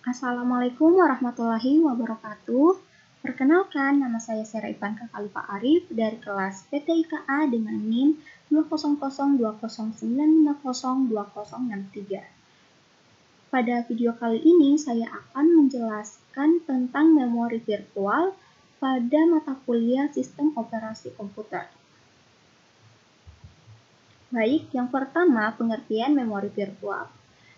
Assalamualaikum warahmatullahi wabarakatuh. Perkenalkan, nama saya Sera Ivanka Khalifa Arif dari kelas PTIKA dengan NIM 2002095020063. Pada video kali ini, saya akan menjelaskan tentang memori virtual pada mata kuliah Sistem Operasi Komputer. Baik, yang pertama, pengertian memori virtual.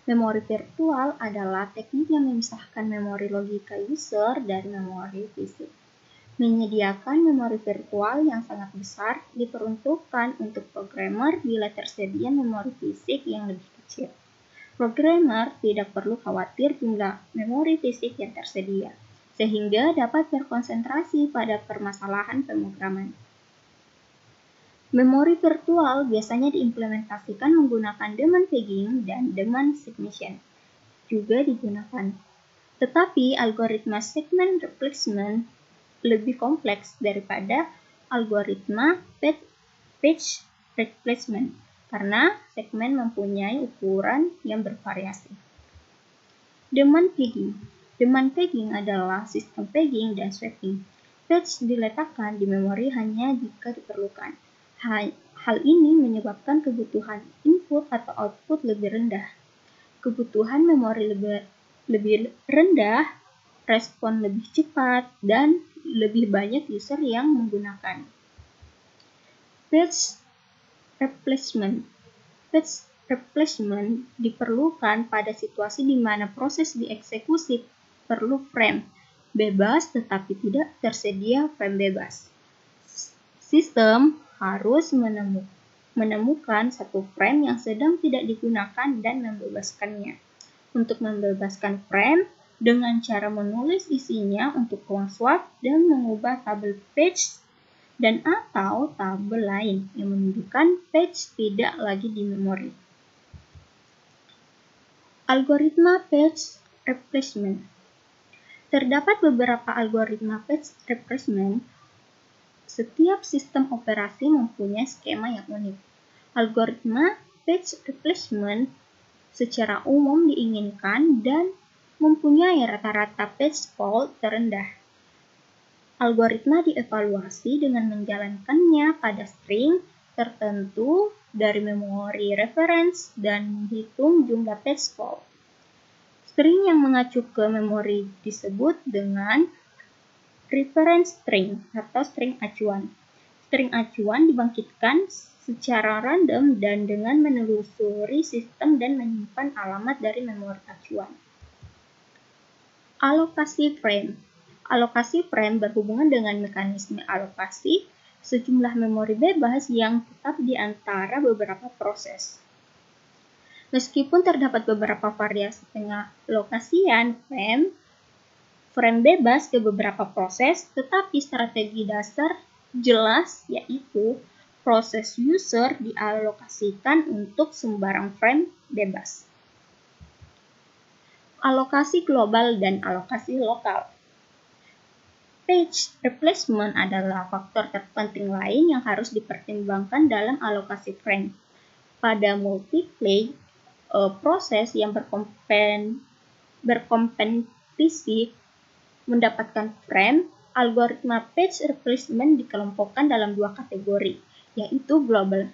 Memori virtual adalah teknik yang memisahkan memori logika user dari memori fisik. Menyediakan memori virtual yang sangat besar diperuntukkan untuk programmer bila tersedia memori fisik yang lebih kecil. Programmer tidak perlu khawatir jumlah memori fisik yang tersedia, sehingga dapat berkonsentrasi pada permasalahan pemrograman. Memori virtual biasanya diimplementasikan menggunakan daemon pegging dan daemon submission juga digunakan. Tetapi algoritma segment replacement lebih kompleks daripada algoritma page replacement karena segmen mempunyai ukuran yang bervariasi. Daemon pegging. Daemon pegging adalah sistem pegging dan swapping. Page diletakkan di memori hanya jika diperlukan. Hal ini menyebabkan kebutuhan input atau output lebih rendah. Kebutuhan memori lebih rendah, respon lebih cepat, dan lebih banyak user yang menggunakan. Page replacement. Page replacement diperlukan pada situasi di mana proses dieksekusi perlu frame bebas tetapi tidak tersedia frame bebas. Sistem harus menemukan satu frame yang sedang tidak digunakan dan membebaskannya. Untuk membebaskan frame dengan cara menulis isinya untuk ruang swap dan mengubah tabel page dan atau tabel lain yang menunjukkan page tidak lagi di memori. Algoritma page replacement. Terdapat beberapa algoritma page replacement. Setiap sistem operasi mempunyai skema yang unik. Algoritma page replacement secara umum diinginkan dan mempunyai rata-rata page fault terendah. Algoritma dievaluasi dengan menjalankannya pada string tertentu dari memori reference dan menghitung jumlah page fault. String yang mengacu ke memori disebut dengan reference string atau string acuan. String acuan dibangkitkan secara random dan dengan menelusuri sistem dan menyimpan alamat dari memori acuan. Alokasi frame. Alokasi frame berhubungan dengan mekanisme alokasi sejumlah memori bebas yang tetap di antara beberapa proses. Meskipun terdapat beberapa variasi pengalokasian frame bebas ke beberapa proses, tetapi strategi dasar jelas yaitu proses user dialokasikan untuk sembarang frame bebas. Alokasi global dan alokasi lokal. Page replacement adalah faktor terpenting lain yang harus dipertimbangkan dalam alokasi frame. Pada multiplay proses yang berkompetisi mendapatkan frame, algoritma page replacement dikelompokkan dalam dua kategori, yaitu global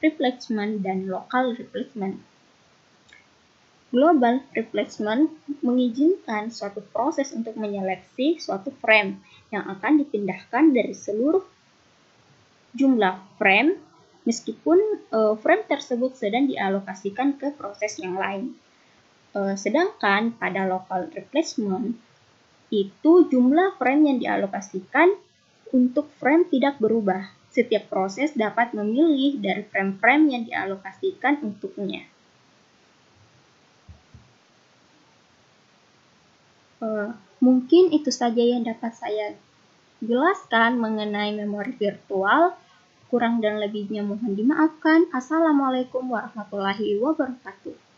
replacement dan local replacement. Global replacement mengizinkan suatu proses untuk menyeleksi suatu frame yang akan dipindahkan dari seluruh jumlah frame, meskipun frame tersebut sedang dialokasikan ke proses yang lain. Sedangkan pada local replacement, itu jumlah frame yang dialokasikan untuk frame tidak berubah. Setiap proses dapat memilih dari frame-frame yang dialokasikan untuknya. Mungkin itu saja yang dapat saya jelaskan mengenai memori virtual. Kurang dan lebihnya mohon dimaafkan. Assalamualaikum warahmatullahi wabarakatuh.